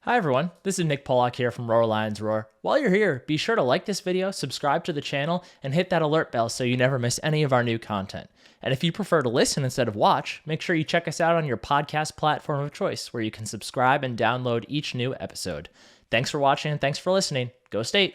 Hi everyone, this is Nick Pollock here from Roar Lions Roar. While you're here, be sure to like this video, subscribe to the channel, and hit that alert bell so you never miss any of our new content. And if you prefer to listen instead of watch, make sure you check us out on your podcast platform of choice where you can subscribe and download each new episode. Thanks for watching and thanks for listening. Go State!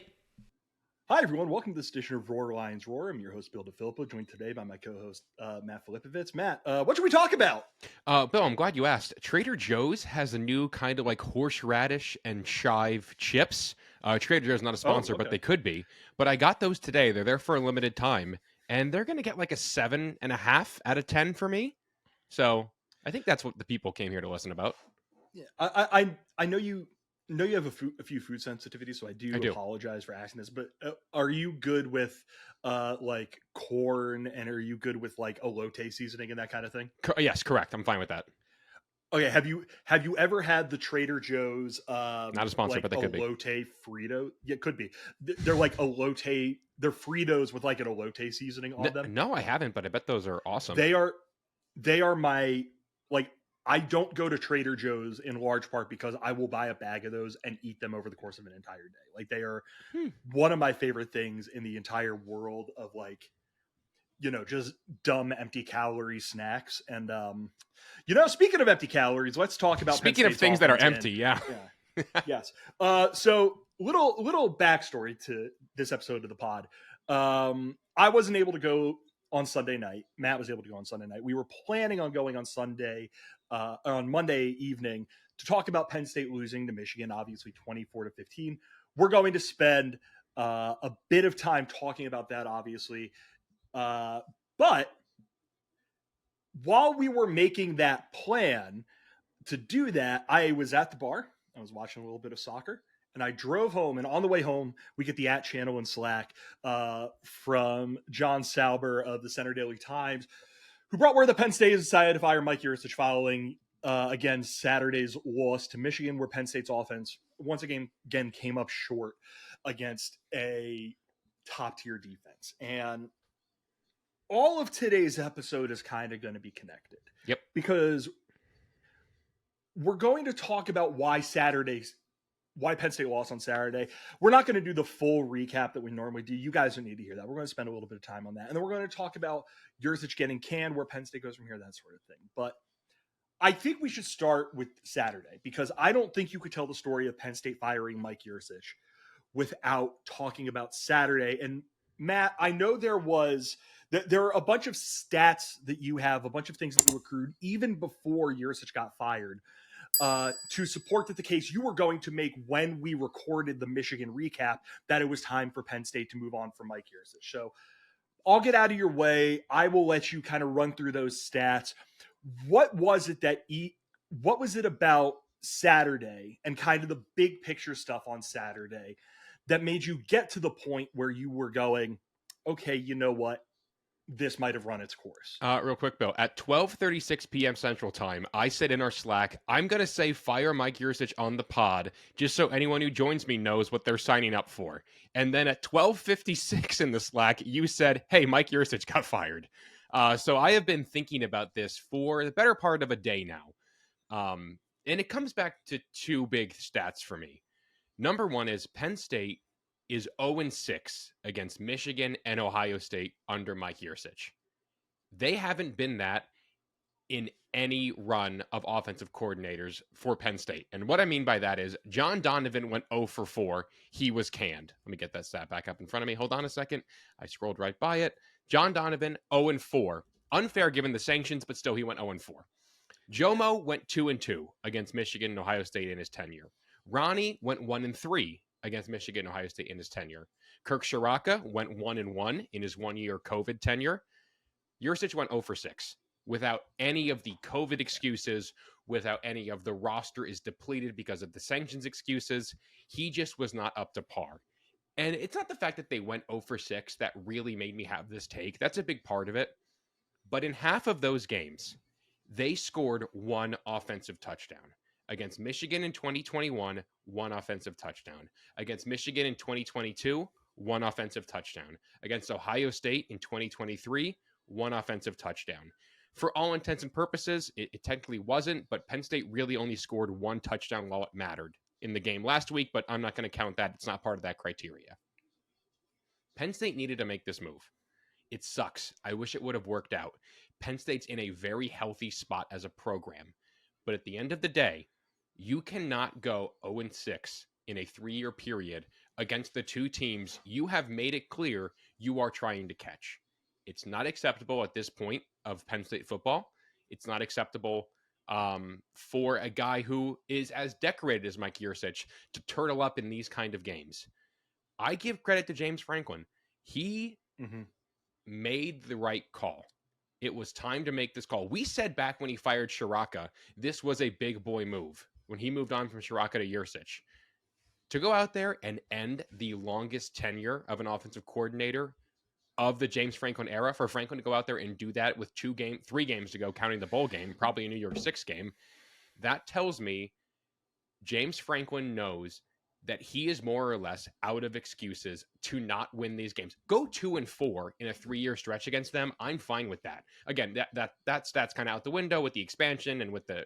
Hi, everyone. Welcome to this edition of Roar Lions Roar. I'm your host, Bill DeFilippo, joined today by my co-host, Matt Filipovitz. Matt, what should we talk about? Bill, I'm glad you asked. Trader Joe's has a new kind of like horseradish and chive chips. Trader Joe's not a sponsor, but they could be. But I got those today. They're there for a limited time, and they're going to get like a 7.5 out of 10 for me. So I think that's what the people came here to listen about. Yeah, I know you have a few food sensitivities, so I do apologize for asking this, but are you good with like corn, and are you good with like elote seasoning and that kind of thing? Yes, correct. I'm fine with that. Okay, have you ever had the Trader Joe's not a sponsor, but they could be elote Frito? Yeah, it could be. They're like elote. They're Fritos with like an elote seasoning on them. No, I haven't, but I bet those are awesome. They are my like. I don't go to Trader Joe's in large part because I will buy a bag of those and eat them over the course of an entire day. Like they are one of my favorite things in the entire world of like, just dumb empty calorie snacks. And speaking of empty calories, let's talk about speaking of things that are empty. Yeah. Yes. So little backstory to this episode of the pod. I wasn't able to go on Sunday night. Matt was able to go on Sunday night. We were planning on going on Monday evening to talk about Penn State losing to Michigan, obviously 24-15. We're going to spend a bit of time talking about that, obviously. But while we were making that plan to do that, I was at the bar. I was watching a little bit of soccer. And I drove home, and on the way home, we get the @channel in Slack from John Sauber of the Center Daily Times, who brought word that Penn State has decided to fire Mike Yurcich following, again, Saturday's loss to Michigan, where Penn State's offense once again came up short against a top-tier defense. And all of today's episode is kind of going to be connected. Yep. Because we're going to talk about why Penn State lost on Saturday. We're not going to do the full recap that we normally do. You guys don't need to hear that. We're going to spend a little bit of time on that. And then we're going to talk about Yurcich getting canned, where Penn State goes from here, that sort of thing. But I think we should start with Saturday, because I don't think you could tell the story of Penn State firing Mike Yurcich without talking about Saturday. And Matt, I know there are a bunch of stats that you have, a bunch of things that you accrued even before Yurcich got fired, to support that the case you were going to make when we recorded the Michigan recap, that it was time for Penn State to move on from Mike Yurcich. So I'll get out of your way. I will let you kind of run through those stats. What was it about Saturday and kind of the big picture stuff on Saturday that made you get to the point where you were going, okay, you know what? This might have run its course. Real quick, Bill. At 12:36 p.m. Central Time, I said in our Slack, I'm going to say fire Mike Yurcich on the pod, just so anyone who joins me knows what they're signing up for. And then at 12:56 in the Slack, you said, hey, Mike Yurcich got fired. So I have been thinking about this for the better part of a day now. And it comes back to two big stats for me. Number one is Penn State is 0-6 against Michigan and Ohio State under Mike Yurcich. They haven't been that in any run of offensive coordinators for Penn State. And what I mean by that is John Donovan went 0-4. He was canned. Let me get that stat back up in front of me. Hold on a second. I scrolled right by it. John Donovan, 0-4. Unfair given the sanctions, but still he went 0-4. Jomo went 2-2 against Michigan and Ohio State in his tenure. Ronnie went 1-3 against Michigan and Ohio State in his tenure. Kirk Shiraka went 1-1 in his 1-year COVID tenure. Yurcich went 0-6 without any of the COVID excuses, without any of the roster is depleted because of the sanctions excuses. He just was not up to par. And it's not the fact that they went 0-6 that really made me have this take. That's a big part of it. But in half of those games, they scored one offensive touchdown. Against Michigan in 2021, one offensive touchdown. Against Michigan in 2022, one offensive touchdown. Against Ohio State in 2023, one offensive touchdown. For all intents and purposes, it technically wasn't, but Penn State really only scored one touchdown while it mattered in the game last week, but I'm not going to count that. It's not part of that criteria. Penn State needed to make this move. It sucks. I wish it would have worked out. Penn State's in a very healthy spot as a program. But at the end of the day, you cannot go 0-6 in a 3-year period against the two teams you have made it clear you are trying to catch. It's not acceptable at this point of Penn State football. It's not acceptable for a guy who is as decorated as Mike Yurcich to turtle up in these kind of games. I give credit to James Franklin. He made the right call. It was time to make this call. We said back when he fired Shiraka, this was a big boy move. When he moved on from Shiraka to Yurcich. To go out there and end the longest tenure of an offensive coordinator of the James Franklin era, for Franklin to go out there and do that with 3 games to go, counting the bowl game, probably a New Year's 6 game, that tells me James Franklin knows that he is more or less out of excuses to not win these games. Go 2-4 in a 3-year stretch against them. I'm fine with that. Again, that's kind of out the window with the expansion and with the,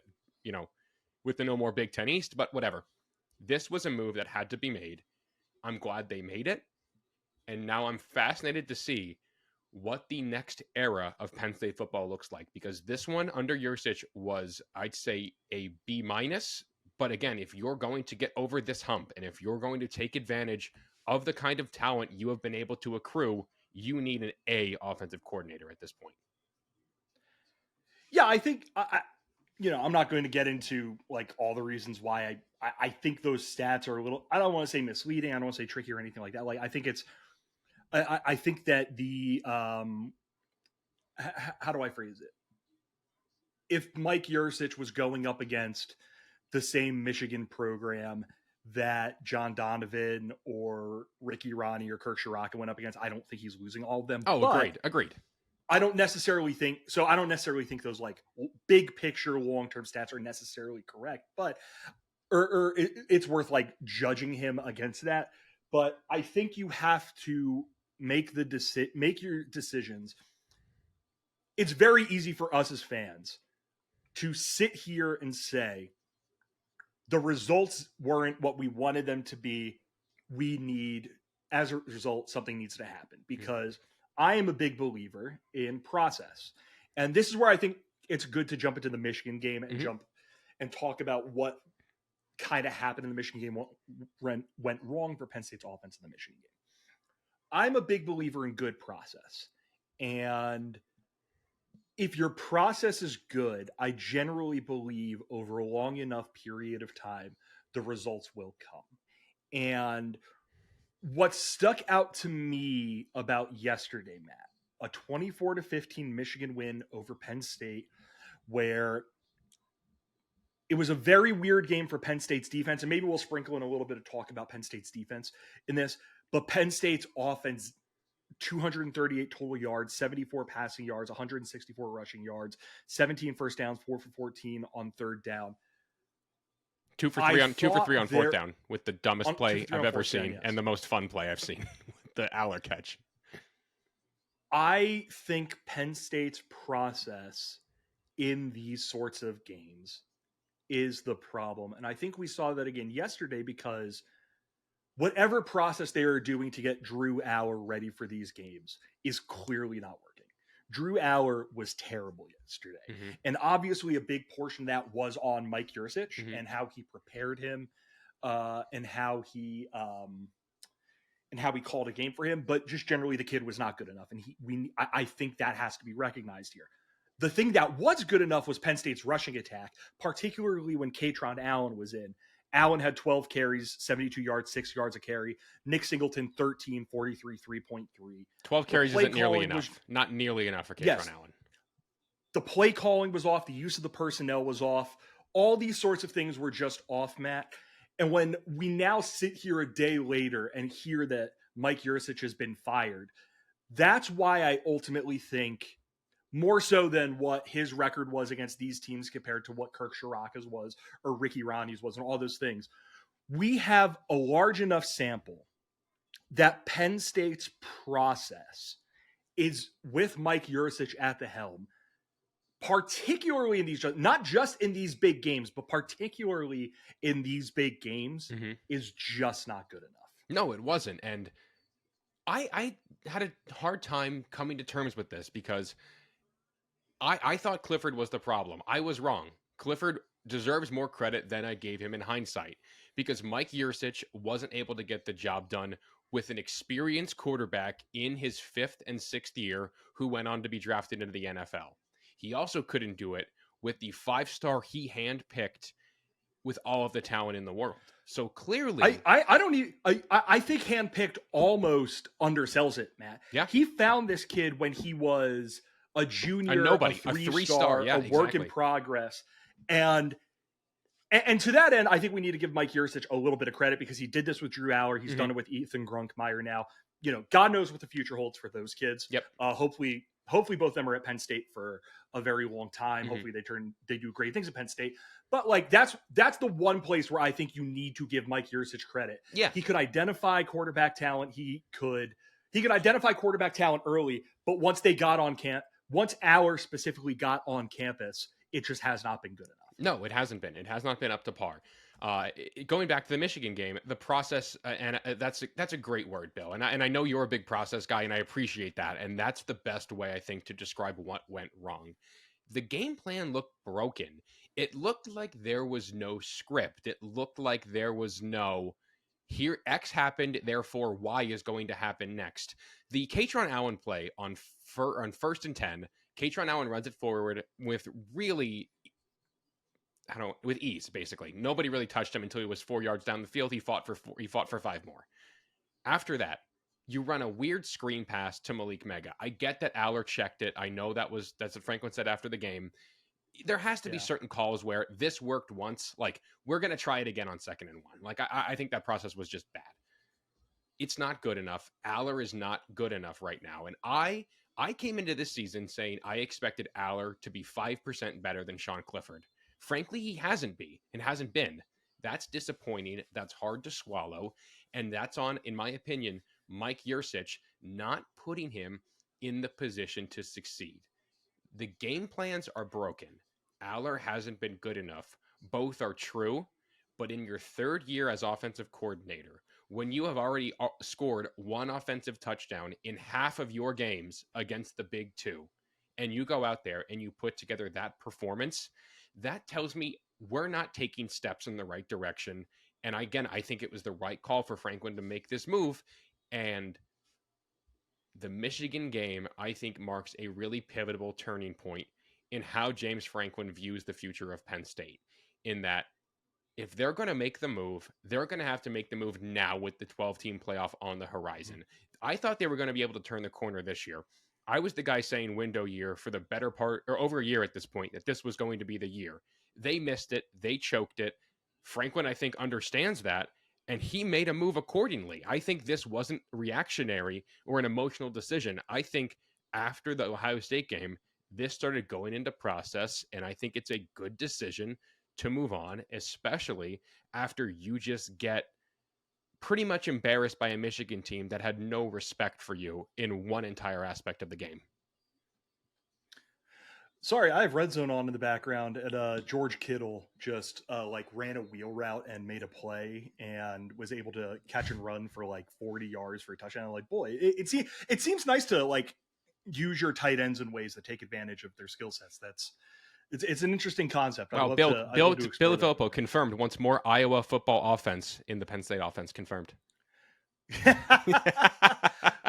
with the no more Big Ten East, but whatever. This was a move that had to be made. I'm glad they made it. And now I'm fascinated to see what the next era of Penn State football looks like, because this one under Yurcich was, I'd say, a B-. But again, if you're going to get over this hump and if you're going to take advantage of the kind of talent you have been able to accrue, you need an A offensive coordinator at this point. Yeah, I think, I'm not going to get into like all the reasons why I think those stats are a little, I don't want to say misleading. I don't want to say tricky or anything like that. Like, I think it's, I think that the, how do I phrase it? If Mike Yurcich was going up against the same Michigan program that John Donovan or Ricky Ronnie or Kirk Shiraka went up against, I don't think he's losing all of them. Oh, but agreed. I don't necessarily think those like big picture long-term stats are necessarily correct, but it's worth like judging him against that. But I think you have to make your decisions. It's very easy for us as fans to sit here and say the results weren't what we wanted them to be. As a result, something needs to happen, because I am a big believer in process. And this is where I think it's good to jump into the Michigan game and talk about what kind of happened in the Michigan game, what went wrong for Penn State's offense in the Michigan game. I'm a big believer in good process. And if your process is good, I generally believe over a long enough period of time, the results will come. And what stuck out to me about yesterday, Matt, a 24-15 Michigan win over Penn State, where it was a very weird game for Penn State's defense. And maybe we'll sprinkle in a little bit of talk about Penn State's defense in this, but Penn State's offense, 238 total yards, 74 passing yards, 164 rushing yards, 17 first downs, 4 for 14 on third down. 2 for 3 on fourth down with the dumbest play I've ever seen and the most fun play I've seen, the Aller catch. I think Penn State's process in these sorts of games is the problem. And I think we saw that again yesterday, because whatever process they are doing to get Drew Aller ready for these games is clearly not working. Drew Aller was terrible yesterday. Mm-hmm. And obviously a big portion of that was on Mike Yurcich and how he prepared him and how he called a game for him. But just generally the kid was not good enough. And I think that has to be recognized here. The thing that was good enough was Penn State's rushing attack, particularly when Katron Allen was in. Allen had 12 carries, 72 yards, 6 yards a carry. Nick Singleton, 13, 43, 3.3. 12 carries isn't nearly enough. Not nearly enough for Katron Allen. The play calling was off. The use of the personnel was off. All these sorts of things were just off, Matt. And when we now sit here a day later and hear that Mike Yurcich has been fired, that's why I ultimately think, more so than what his record was against these teams compared to what Kirk Shiraka's was or Ricky Ronnie's was and all those things, we have a large enough sample that Penn State's process is, with Mike Yurcich at the helm, particularly in these, not just in these big games, but particularly in these big games, is just not good enough. No, it wasn't. And I had a hard time coming to terms with this because I thought Clifford was the problem. I was wrong. Clifford deserves more credit than I gave him in hindsight because Mike Yurcich wasn't able to get the job done with an experienced quarterback in his 5th and 6th year who went on to be drafted into the NFL. He also couldn't do it with the 5-star he handpicked with all of the talent in the world. So clearly, I think handpicked almost undersells it, Matt. Yeah, he found this kid when he was a junior, a 3-star, yeah, work in progress, and to that end, I think we need to give Mike Yurcich a little bit of credit because he did this with Drew Aller. He's done it with Ethan Grunkmeyer now. God knows what the future holds for those kids. Yep. Hopefully both of them are at Penn State for a very long time. Hopefully they do great things at Penn State. But like that's the one place where I think you need to give Mike Yurcich credit. Yeah. He could identify quarterback talent. He could identify quarterback talent early, but once Aller specifically got on campus, it just has not been good enough. No, it hasn't been. It has not been up to par. Going back to the Michigan game, the process, and that's a great word, Bill. And I know you're a big process guy, and I appreciate that. And that's the best way, I think, to describe what went wrong. The game plan looked broken. It looked like there was no script. It looked like there was no, here X happened, therefore Y is going to happen next. The Katron Allen play on 1st and 10, Katron Allen runs it forward with really... with ease, basically. Nobody really touched him until he was 4 yards down the field. He fought for 5 more. After that, you run a weird screen pass to Malik Mega. I get that Aller checked it. I know that's what Franklin said after the game. There has to be certain calls where this worked once. Like, we're going to try it again on 2nd and 1. Like, I think that process was just bad. It's not good enough. Aller is not good enough right now. And I came into this season saying I expected Aller to be 5% better than Sean Clifford. Frankly, he hasn't been. That's disappointing. That's hard to swallow. And that's on, in my opinion, Mike Yurcich not putting him in the position to succeed. The game plans are broken. Aller hasn't been good enough. Both are true, but in your 3rd year as offensive coordinator, when you have already scored 1 offensive touchdown in half of your games against the Big Two, and you go out there and you put together that performance, that tells me we're not taking steps in the right direction. And again, I think it was the right call for Franklin to make this move. And the Michigan game, I think, marks a really pivotal turning point in how James Franklin views the future of Penn State. In that, if they're going to make the move, they're going to have to make the move now with the 12-team playoff on the horizon. I thought they were going to be able to turn the corner this year. I was the guy saying window year for the better part, or over a year at this point, that this was going to be the year. They missed it. They choked it. Franklin, I think, understands that, and he made a move accordingly. I think this wasn't reactionary or an emotional decision. I think after the Ohio State game, this started going into process, and I think it's a good decision to move on, especially after you just get pretty much embarrassed by a Michigan team that had no respect for you in one entire aspect of the game. Sorry, I have Red Zone on in the background, and George Kittle just ran a wheel route and made a play and was able to catch and run for 40 yards for a touchdown. I'm like, boy, it seems nice to use your tight ends in ways that take advantage of their skill sets. It's an interesting concept. Wow, Bill Filippo confirmed once more Iowa football offense in the Penn State offense confirmed.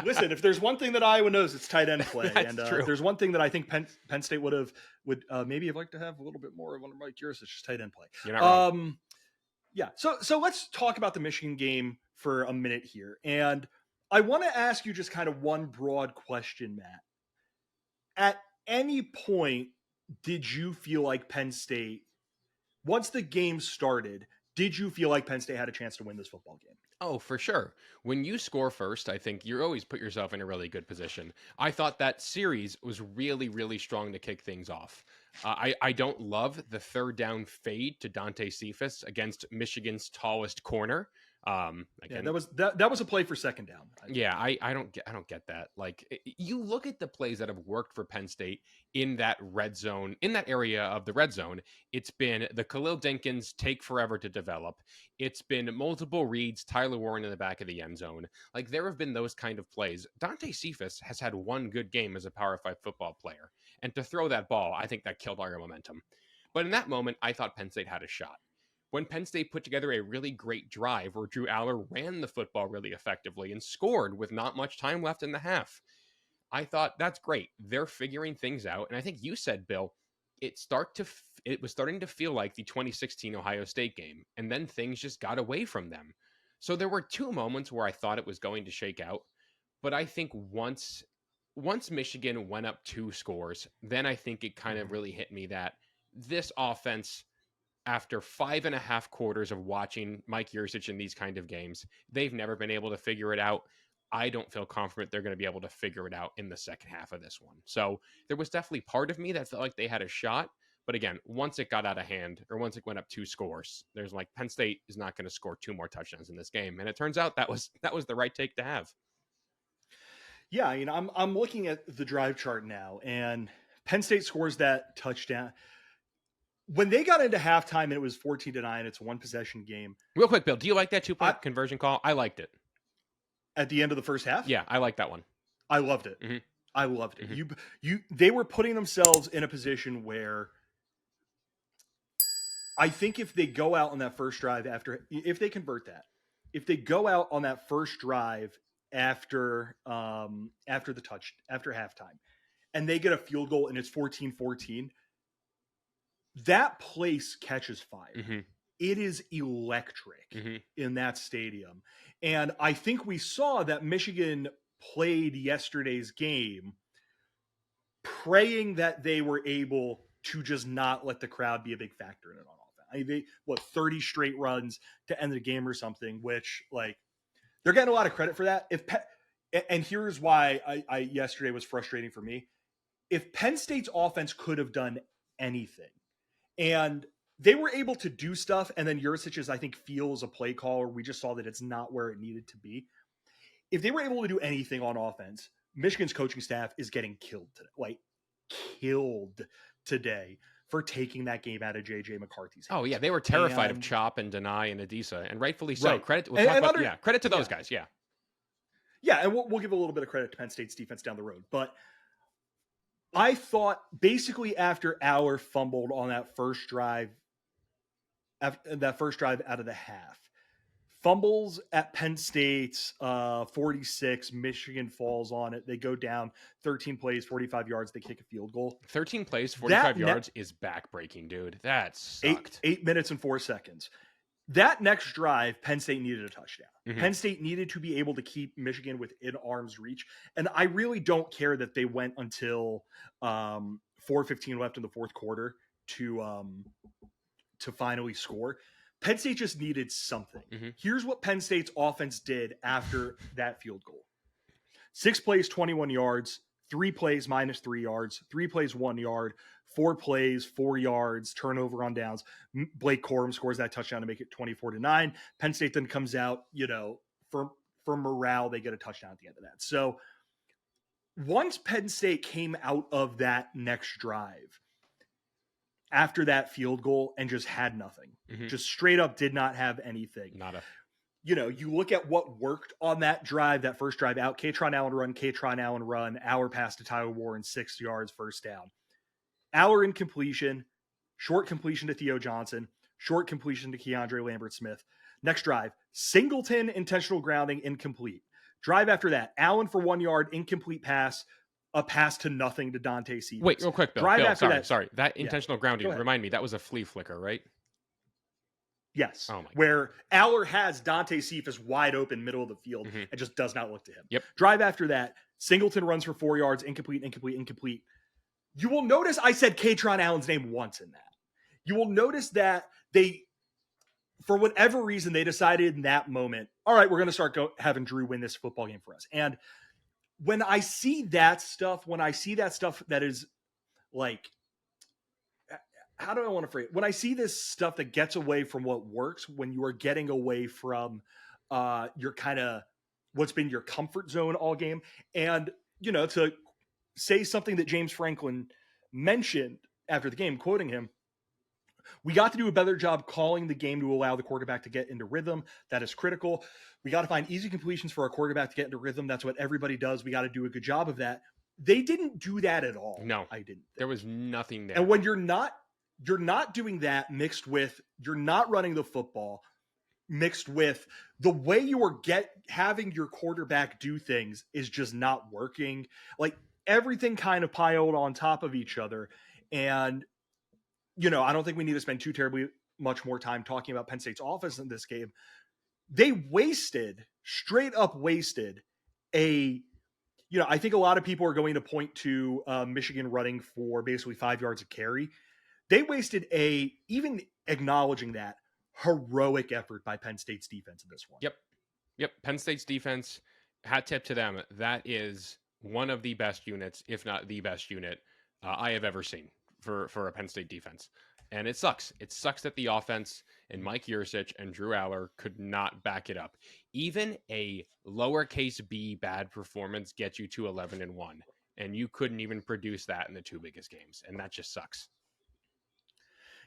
Listen, if there's one thing that Iowa knows, it's tight end play. That's and true. If there's one thing that I think Penn State would maybe have liked to have a little bit more of one of Mike Yurcich, it's just tight end play. You're not wrong. Yeah. So let's talk about the Michigan game for a minute here. And I want to ask you just kind of one broad question, Matt. At any point, did you feel like Penn State, once the game started, did you feel like Penn State had a chance to win this football game? Oh, for sure. When you score first, I think you always put yourself in a really good position. I thought that series was really, really strong to kick things off. I don't love the 3rd down fade to Dante Cephas against Michigan's tallest corner. Again, that was a play for second down. Yeah, I don't get that. Like, you look at the plays that have worked for Penn State in that red zone, in that area of the red zone. It's been the Khalil Dinkins take forever to develop. It's been multiple reads, Tyler Warren in the back of the end zone. Like, there have been those kind of plays. Dante Cephas has had one good game as a Power 5 football player. And to throw that ball, I think that killed our momentum. But in that moment, I thought Penn State had a shot. When Penn State put together a really great drive where Drew Aller ran the football really effectively and scored with not much time left in the half, I thought, that's great. They're figuring things out. And I think you said, Bill, it was starting to feel like the 2016 Ohio State game, and then things just got away from them. So there were two moments where I thought it was going to shake out, but I think once Michigan went up 2 scores, then I think it kind of really hit me that this offense, after 5.5 quarters of watching Mike Yurcich in these kind of games, they've never been able to figure it out. I don't feel confident they're going to be able to figure it out in the second half of this one. So there was definitely part of me that felt like they had a shot. But again, once it got out of hand, or once it went up 2 scores, there's like, Penn State is not going to score 2 more touchdowns in this game. And it turns out that was the right take to have. Yeah, I'm looking at the drive chart now, and Penn State scores that touchdown. When they got into halftime and it was 14-9, it's a 1-possession game. Real quick, Bill, do you like that 2-point conversion call? I liked it. At the end of the first half? Yeah, I like that one. I loved it. Mm-hmm. I loved it. Mm-hmm. They were putting themselves in a position where I think if they go out on that first drive if they convert that, if they go out on that first drive after halftime, and they get a field goal and it's 14-14, that place catches fire. Mm-hmm. It is electric in that stadium. And I think we saw that Michigan played yesterday's game praying that they were able to just not let the crowd be a big factor in it on offense. I mean, 30 straight runs to end the game or something, which, like, they're getting a lot of credit for that. And here's why I yesterday was frustrating for me. If Penn State's offense could have done anything, and they were able to do stuff, and then Yurcich, I think, feels a play caller. We just saw that it's not where it needed to be. If they were able to do anything on offense, Michigan's coaching staff is getting killed today. Like, killed today for taking that game out of J.J. McCarthy's hands. Oh, yeah. They were terrified of Chop and Deny and Adisa, and rightfully so. Right. Credit to those guys, yeah. Yeah, and we'll give a little bit of credit to Penn State's defense down the road. But I thought basically after Aller fumbled on that first drive out of the half, fumbles at Penn State's 46, Michigan falls on it. They go down 13 plays, 45 yards. They kick a field goal. 13 plays, 45 yards is backbreaking, dude. That sucked. 8 minutes and 4 seconds. That next drive, Penn State needed a touchdown. Mm-hmm. Penn State needed to be able to keep Michigan within arm's reach. And I really don't care that they went until 4:15 left in the fourth quarter to finally score. Penn State just needed something. Mm-hmm. Here's what Penn State's offense did after that field goal. 6 plays, 21 yards, 3 plays, minus 3 yards, 3 plays, 1 yard, 4 plays, 4 yards, turnover on downs. Blake Corum scores that touchdown to make it 24-9. Penn State then comes out, for morale, they get a touchdown at the end of that. So once Penn State came out of that next drive, after that field goal, and just had nothing, just straight up did not have anything. Nada. You look at what worked on that drive, that first drive out, Katron Allen run, Aller pass to Tyler Warren, 6 yards, first down. Aller incompletion, short completion to Theo Johnson, short completion to Keandre Lambert-Smith. Next drive, Singleton, intentional grounding, incomplete. Drive after that, Allen for 1 yard, incomplete pass, a pass to nothing to Dante Cephas. Wait, real quick, Bill. Drive after sorry. That intentional grounding, remind me, that was a flea flicker, right? Yes. Oh my God. Where Aller has Dante Cephas wide open, middle of the field, and just does not look to him. Yep. Drive after that, Singleton runs for 4 yards, incomplete. You will notice I said Katron Allen's name once in that. You will notice that they, for whatever reason, they decided in that moment, all right, we're going to start having Drew win this football game for us. And when I see that stuff, that is like, how do I want to phrase it? When I see this stuff that gets away from what works, when you are getting away from your kind of what's been your comfort zone all game. And, to say something that James Franklin mentioned after the game, quoting him, we got to do a better job calling the game to allow the quarterback to get into rhythm. That is critical. We got to find easy completions for our quarterback to get into rhythm. That's what everybody does. We got to do a good job of that. They didn't do that at all. No, I didn't. There was nothing there. And when you're not doing that, mixed with you're not running the football, mixed with the way you are having your quarterback do things is just not working. Like everything kind of piled on top of each other. And, I don't think we need to spend too terribly much more time talking about Penn State's offense in this game. They straight up wasted I think a lot of people are going to point to Michigan running for basically 5 yards of carry. They wasted even acknowledging that, heroic effort by Penn State's defense in this one. Yep. Penn State's defense, hat tip to them. That is one of the best units, if not the best unit I have ever seen for a Penn State defense. And it sucks. It sucks that the offense and Mike Yurcich and Drew Aller could not back it up. Even a lowercase b bad performance gets you to 11-1, and you couldn't even produce that in the two biggest games, and that just sucks.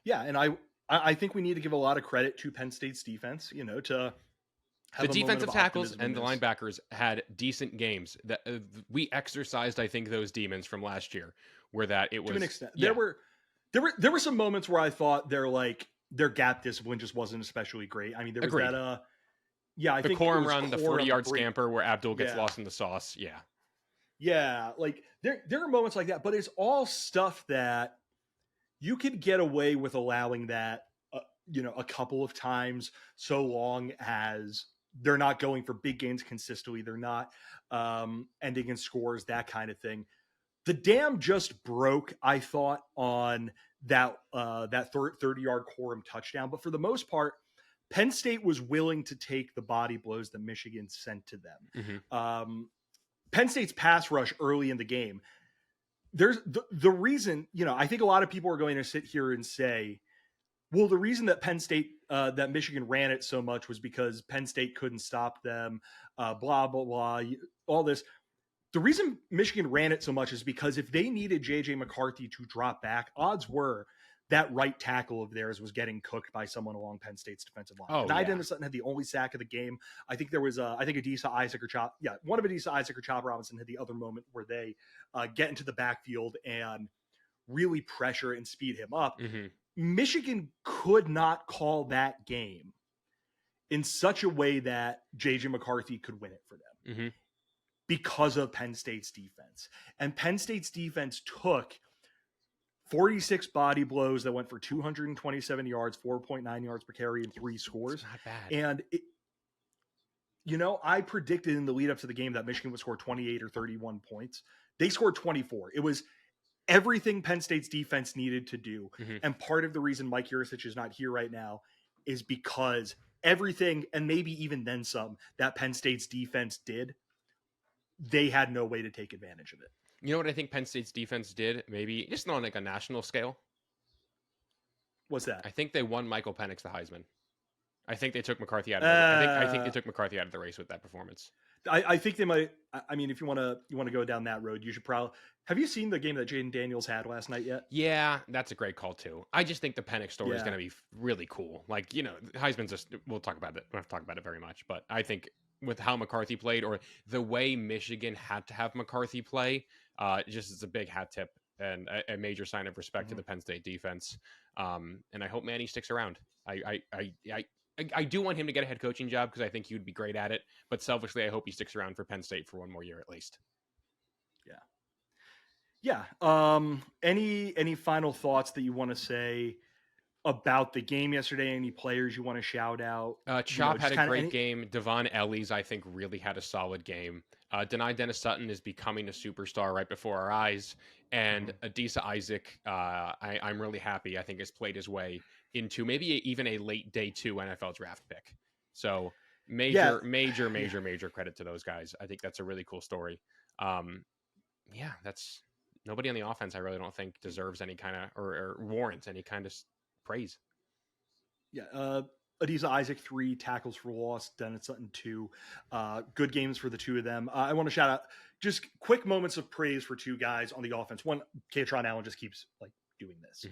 Yeah, and I think we need to give a lot of credit to Penn State's defense, to have the defensive tackles and the linebackers had decent games. That we exercised, I think, those demons from last year, where that it was to an extent. Yeah. There were some moments where I thought their gap discipline just wasn't especially great. I mean, there was Agreed. that I the think Corum run, the 40-yard break. scamper where Abdul gets lost in the sauce. Yeah, like there are moments like that, but it's all stuff that you could get away with allowing that a couple of times, so long as they're not going for big gains consistently, they're not ending in scores, that kind of thing. The dam just broke, I thought, on that 30-yard Corum touchdown. But for the most part, Penn State was willing to take the body blows that Michigan sent to them. Mm-hmm. Penn State's pass rush early in the game, there's the reason, I think a lot of people are going to sit here and say, well, the reason that that Michigan ran it so much was because Penn State couldn't stop them, blah, blah, blah, all this. The reason Michigan ran it so much is because if they needed J.J. McCarthy to drop back, odds were that right tackle of theirs was getting cooked by someone along Penn State's defensive line. Dennis Sutton had the only sack of the game. I think there was Adisa Isaac or Chop. Yeah, one of Adisa Isaac or Chop Robinson had the other moment where they get into the backfield and really pressure and speed him up. Mm-hmm. Michigan could not call that game in such a way that J.J. McCarthy could win it for them. Mm-hmm. Because of Penn State's defense. And Penn State's defense took 46 body blows that went for 227 yards, 4.9 yards per carry, and 3 scores. That's not bad. And I predicted in the lead up to the game that Michigan would score 28 or 31 points. They scored 24. It was everything Penn State's defense needed to do. Mm-hmm. And part of the reason Mike Yurcich is not here right now is because everything, and maybe even then some, that Penn State's defense did, they had no way to take advantage of it. You know what I think Penn State's defense did? Maybe just on like a national scale. What's that? I think they won Michael Penix the Heisman. I think they took McCarthy out of the I think they took McCarthy out of the race with that performance. I think they might. I mean, if you want to go down that road, you should probably. Have you seen the game that Jaden Daniels had last night yet? Yeah, that's a great call too. I just think the Penix story is going to be really cool. Like, Heisman's just. We'll talk about it. We don't have to talk about it very much, but I think with how McCarthy played, or the way Michigan had to have McCarthy play, just as a big hat tip and a major sign of respect to the Penn State defense. And I hope Manny sticks around. I do want him to get a head coaching job because I think he would be great at it. But selfishly, I hope he sticks around for Penn State for one more year at least. Yeah. Any final thoughts that you want to say about the game yesterday? Any players you want to shout out? Chop had a great game. Devon Ellies, I think, really had a solid game. Dennis Sutton is becoming a superstar right before our eyes. And Adisa Isaac, I'm really happy. I think has played his way into maybe even a late day 2 NFL draft pick. So major credit to those guys. I think that's a really cool story. That's nobody on the offense I really don't think deserves any kind of or warrants any kind of praise. Yeah. Adisa Isaac 3, tackles for loss, Dennis Sutton 2. Good games for the two of them. I want to shout out just quick moments of praise for two guys on the offense. One, Katron Allen just keeps like doing this.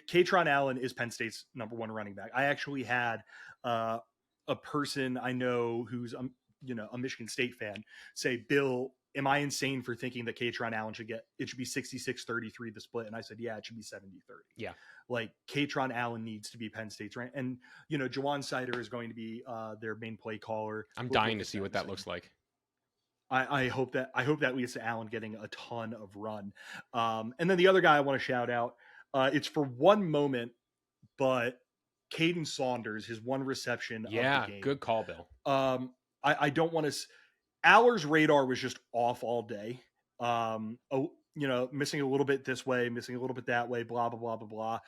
Katron Allen is Penn State's number one running back. I actually had a person I know who's a Michigan State fan say, Bill, am I insane for thinking that Katron Allen should be 66-33 the split? And I said, yeah, it should be 70-30. Yeah. Like Katron Allen needs to be Penn State's right. And, Jawan Sider is going to be their main play caller. I'm dying to see what that looks like. I hope that leads to Allen getting a ton of run. And then the other guy I want to shout out, it's for one moment, but Caden Saunders, his one reception. Yeah. Of the game. Good call, Bill. I don't want to. Aller's radar was just off all day. Missing a little bit this way, missing a little bit that way, blah, blah, blah, blah, blah.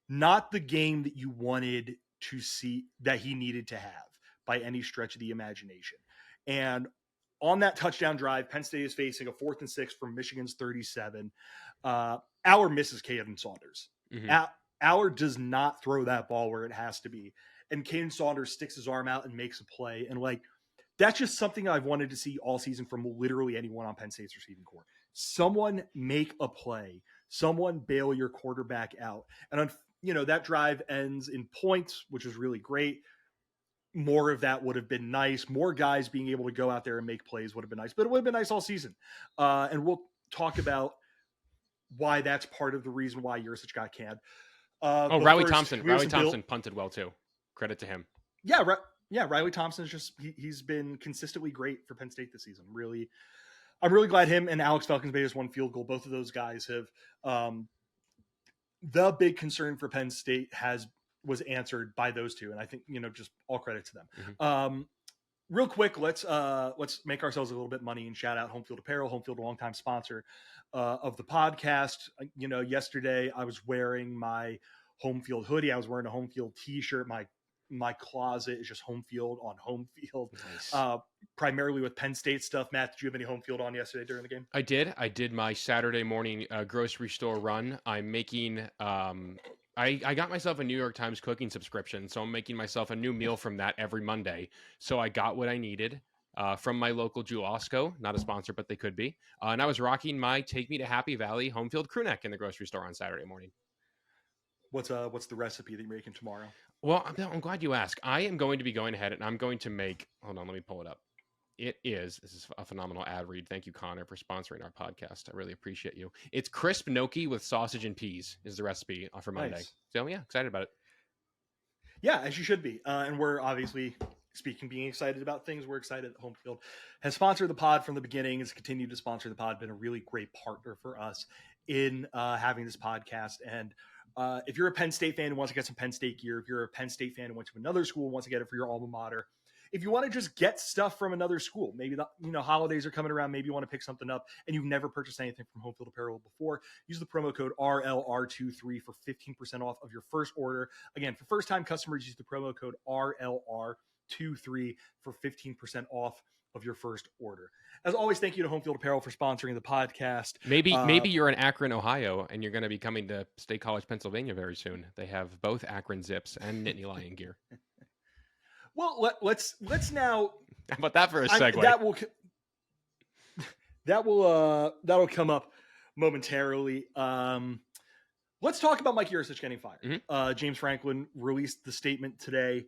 Not the game that you wanted to see, that he needed to have by any stretch of the imagination. And on that touchdown drive, Penn State is facing a 4th and 6 from Michigan's 37. Aller misses Caden Saunders. Aller does not throw that ball where it has to be. And Caden Saunders sticks his arm out and makes a play. And that's just something I've wanted to see all season from literally anyone on Penn State's receiving corps. Someone make a play. Someone bail your quarterback out. And, that drive ends in points, which is really great. More of that would have been nice. More guys being able to go out there and make plays would have been nice. But it would have been nice all season. And we'll talk about why that's part of the reason why Yurcich got canned. Riley Thompson. Riley Thompson punted well, too. Credit to him. Yeah, Riley Thompson's he's been consistently great for Penn State this season. I'm really glad him and Alex Falcons made us one field goal. Both of those guys have the big concern for Penn State was answered by those two, and I think just all credit to them. Real quick, let's make ourselves a little bit money and shout out Home Field Apparel. Home Field, a longtime sponsor of the podcast. Yesterday I was wearing my Home Field hoodie. I was wearing a Home Field t-shirt. My closet is just Home Field on Home Field, nice. Primarily with Penn State stuff. Matt, did you have any Home Field on yesterday during the game? I did my Saturday morning grocery store run. I'm making, I got myself a New York Times cooking subscription, so I'm making myself a new meal from that every Monday. So I got what I needed from my local Jewel-Osco, not a sponsor, but they could be. And I was rocking my Take Me to Happy Valley Home Field crew neck in the grocery store on Saturday morning. What's the recipe that you're making tomorrow? Well, I'm glad you asked. I am going to be going ahead and I'm going to make, hold on, let me pull it up. This is a phenomenal ad read. Thank you, Connor, for sponsoring our podcast. I really appreciate you. It's crisp gnocchi with sausage and peas is the recipe for Monday. Nice. So yeah, excited about it. Yeah, as you should be. And we're obviously, being excited about things, we're excited that Home Field has sponsored the pod from the beginning, has continued to sponsor the pod, been a really great partner for us in having this podcast. And if you're a Penn State fan who wants to get some Penn State gear, if you're a Penn State fan who went to another school and wants to get it for your alma mater, if you want to just get stuff from another school, maybe the holidays are coming around, maybe you want to pick something up and you've never purchased anything from Home Field Apparel before, use the promo code RLR23 for 15% off of your first order. Again, for first-time customers, use the promo code RLR23 for 15% off of your first order. As always, thank you to Home Field Apparel for sponsoring the podcast. Maybe you're in Akron, Ohio, and you're going to be coming to State College, Pennsylvania very soon. They have both Akron Zips and Nittany Lion gear. Well, let's now. How about that for a segue? That'll come up momentarily. Let's talk about Mike Yurcich getting fired. James Franklin released the statement today.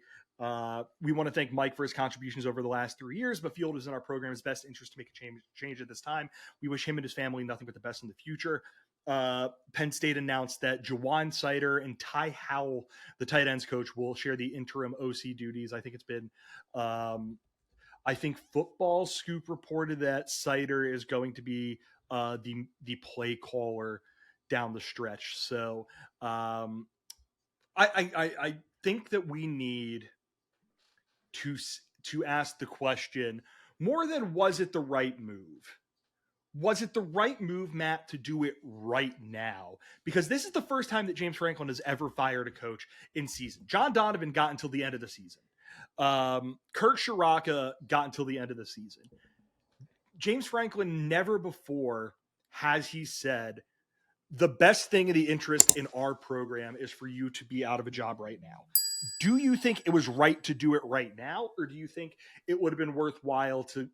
We want to thank Mike for his contributions over the last 3 years, but feel it is in our program's best interest to make a change at this time. We wish him and his family nothing but the best in the future. Penn State announced that Jawan Sider and Ty Howell, the tight ends coach, will share the interim OC duties. I think it's been, Football Scoop reported that Sider is going to be the play caller down the stretch. So I think that we need to ask the question more than was it the right move? Was it the right move, Matt, to do it right now? Because this is the first time that James Franklin has ever fired a coach in season. John Donovan got until the end of the season. Kirk Shiraka got until the end of the season. James Franklin never before has he said, the best thing in the interest in our program is for you to be out of a job right now. Do you think it was right to do it right now, or do you think it would have been worthwhile to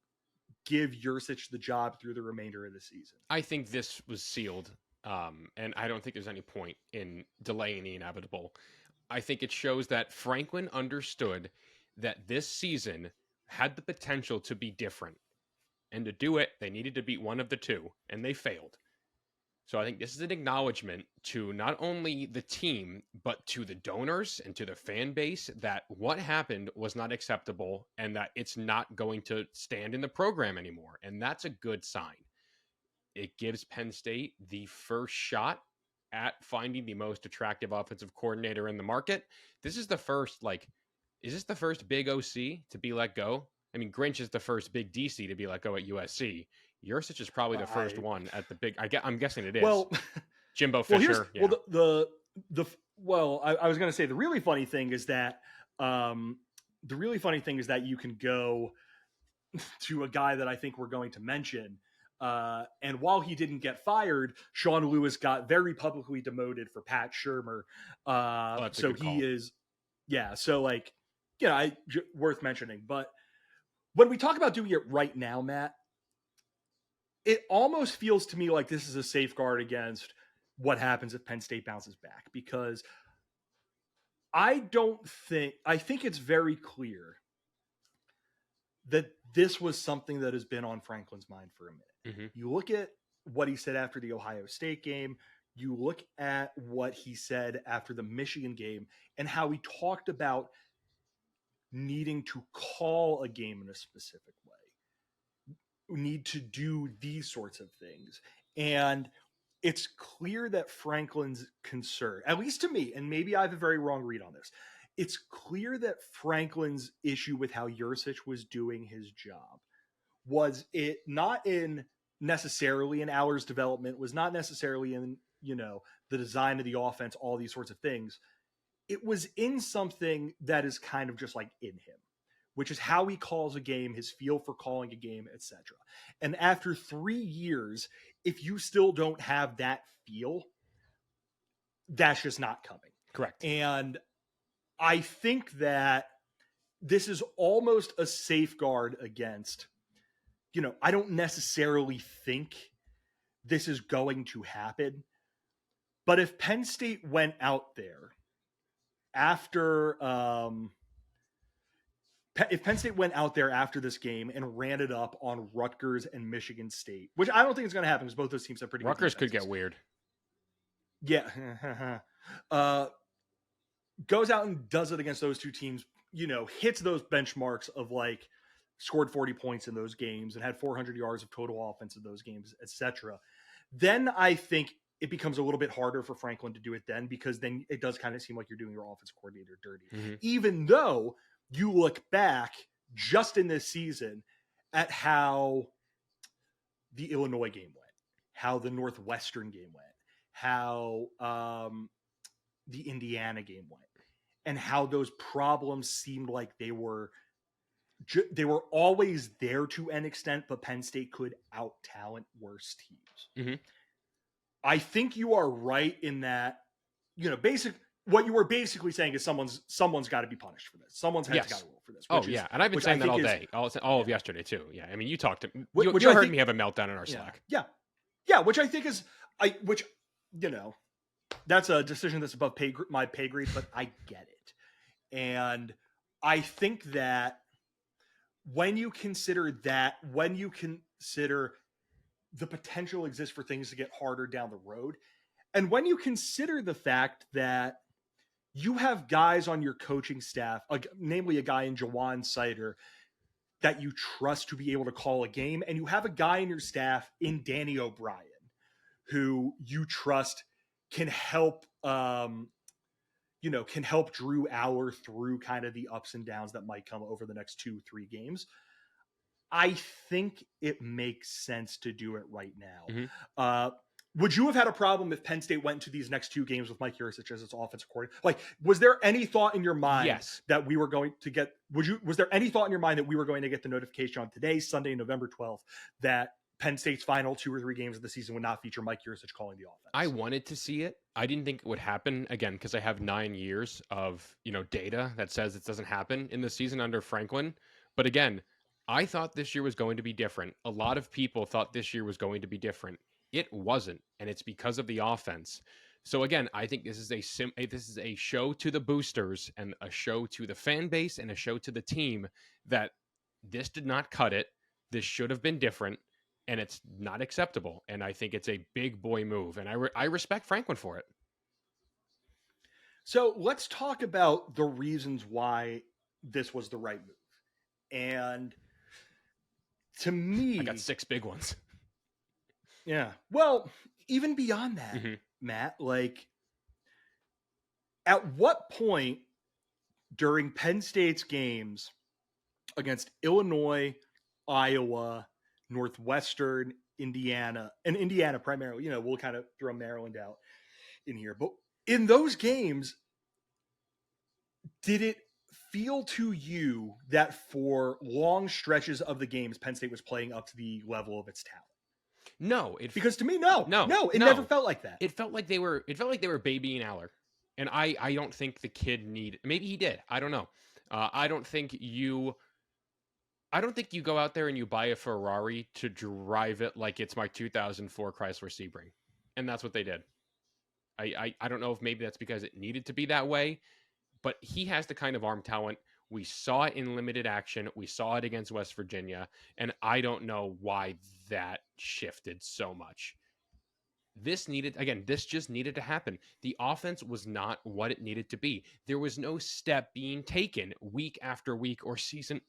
give Yurcich the job through the remainder of the season? I think this was sealed, and I don't think there's any point in delaying the inevitable. I think it shows that Franklin understood that this season had the potential to be different. And to do it, they needed to beat one of the two, and they failed. So I think this is an acknowledgement to not only the team, but to the donors and to the fan base that what happened was not acceptable and that it's not going to stand in the program anymore. And that's a good sign. It gives Penn State the first shot at finding the most attractive offensive coordinator in the market. This is the first, is this the first big OC to be let go? I mean, Grinch is the first big DC to be let go at USC. Yurcich is probably the first one at the big. I'm guessing it is. Well, Jimbo Fisher. I was going to say the really funny thing is that you can go to a guy that I think we're going to mention. And while he didn't get fired, Sean Lewis got very publicly demoted for Pat Shurmur. So he is, worth mentioning. But when we talk about doing it right now, Matt, it almost feels to me like this is a safeguard against what happens if Penn State bounces back, because I think it's very clear that this was something that has been on Franklin's mind for a minute. Mm-hmm. You look at what he said after the Ohio State game, you look at what he said after the Michigan game, and how he talked about needing to call a game in a specific way, need to do these sorts of things. And it's clear that Franklin's concern, at least to me, and maybe I have a very wrong read on this, it's clear that Franklin's issue with how Yurcich was doing his job was it not in necessarily in hours development, was not necessarily in, the design of the offense, all these sorts of things. It was in something that is kind of just like in him, which is how he calls a game, his feel for calling a game, etc. And after 3 years, if you still don't have that feel, that's just not coming. Correct. And I think that this is almost a safeguard against, I don't necessarily think this is going to happen, but if Penn State went out there after this game and ran it up on Rutgers and Michigan State, which I don't think is going to happen because both those teams have pretty Rutgers good defenses. Could get weird. Yeah. Goes out and does it against those two teams, hits those benchmarks of scored 40 points in those games and had 400 yards of total offense in those games, etc. Then I think it becomes a little bit harder for Franklin to do it then, because then it does kind of seem like you're doing your offensive coordinator dirty. Mm-hmm. Even though you look back just in this season at how the Illinois game went, how the Northwestern game went, how the Indiana game went, and how those problems seemed like they were always there to an extent, but Penn State could out-talent worse teams. Mm-hmm. I think you are right in that, what you were basically saying is someone's got to be punished for this. Someone's head's got to roll for this. And I've been saying that all day, all of yesterday too. Yeah, I mean, you talked to you heard me have a meltdown in our Slack. Yeah, which I think is that's a decision that's above my pay grade, but I get it, and I think that when you consider the potential exists for things to get harder down the road, and when you consider the fact that you have guys on your coaching staff, namely a guy in Jawan Sider, that you trust to be able to call a game, and you have a guy in your staff in Danny O'Brien, who you trust can help, Drew Auer through kind of the ups and downs that might come over the next 2-3 games. I think it makes sense to do it right now. Mm-hmm. Would you have had a problem if Penn State went into these next 2 games with Mike Yurcich as its offensive coordinator? Was there any thought in your mind that we were going to get? Was there any thought in your mind that we were going to get the notification on today, Sunday, November 12th, that Penn State's final 2 or 3 games of the season would not feature Mike Yurcich calling the offense. I wanted to see it. I didn't think it would happen, again, because I have 9 years of, data that says it doesn't happen in the season under Franklin. But again, I thought this year was going to be different. A lot of people thought this year was going to be different. It wasn't, and it's because of the offense. So again, I think this is a show to the boosters and a show to the fan base and a show to the team that this did not cut it. This should have been different, and it's not acceptable. And I think it's a big boy move, and I respect Franklin for it. So let's talk about the reasons why this was the right move. And to me, I got 6 big ones. Yeah. Well, even beyond that, Matt, at what point during Penn State's games against Illinois, Iowa, Northwestern, Indiana, and Indiana primarily, we'll kind of throw Maryland out in here, but in those games, did it feel to you that for long stretches of the games, Penn State was playing up to the level of its talent? No, because to me, no, it never felt like that. It felt like they were babying Aller, and I don't think the kid maybe he did. I don't know. I don't think you go out there and you buy a Ferrari to drive it like it's my 2004 Chrysler Sebring, and that's what they did. I don't know if maybe that's because it needed to be that way, but he has the kind of arm talent. We saw it in limited action. We saw it against West Virginia, and I don't know why that shifted so much. This just needed to happen. The offense was not what it needed to be. There was no step being taken week after week or season,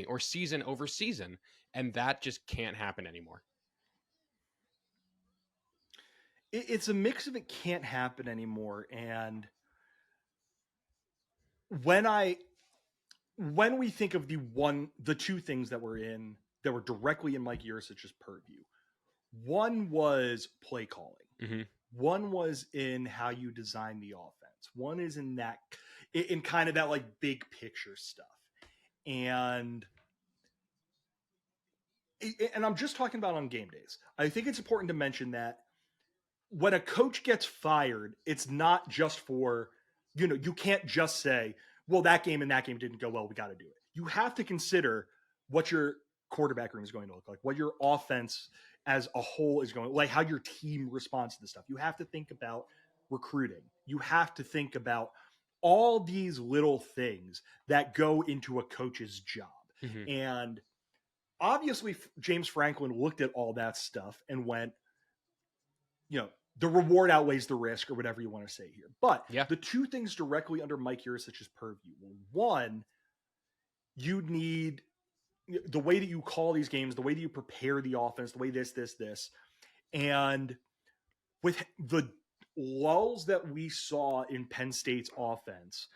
or season over season, and that just can't happen anymore. It's a mix of it can't happen anymore, and when we think of the 2 things that were directly in Mike Yurcich's purview, one was play calling. One was in how you design the offense. One is in kind of that big picture stuff. And I'm just talking about on game days. I think it's important to mention that when a coach gets fired, it's not just for, you can't just say, well, that game and that game didn't go well, we got to do it. You have to consider what your quarterback room is going to look like, what your offense as a whole is going, like how your team responds to this stuff. You have to think about recruiting. You have to think about all these little things that go into a coach's job. And obviously James Franklin looked at all that stuff and went, the reward outweighs the risk, or whatever you want to say here. But the 2 things directly under Mike Yurcich's purview. One, you need the way that you call these games, the way that you prepare the offense, the way this. And with the lulls that we saw in Penn State's offense,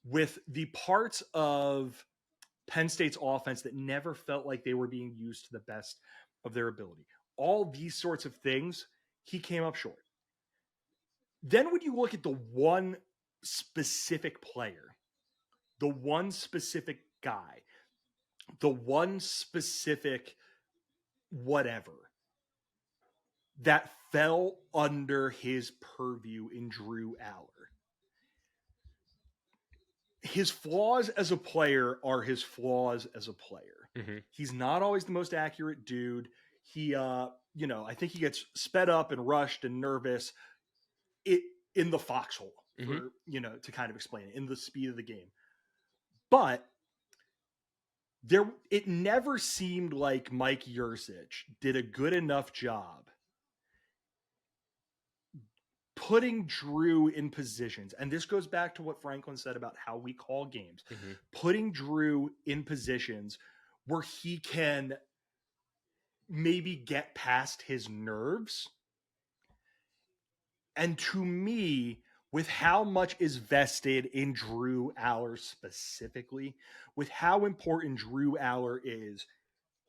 with the parts of Penn State's offense that never felt like they were being used to the best of their ability, all these sorts of things, he came up short. Then when you look at the one specific player, the one specific guy, the one specific whatever that fell under his purview in Drew Aller, his flaws as a player are his flaws as a player. He's not always the most accurate dude. He, I think he gets sped up and rushed and nervous in the foxhole, for, to kind of explain it, in the speed of the game. But it never seemed like Mike Yurcich did a good enough job putting Drew in positions. And this goes back to what Franklin said about how we call games, putting Drew in positions where he can maybe get past his nerves. And to me, with how much is vested in Drew Aller specifically, with how important Drew Aller is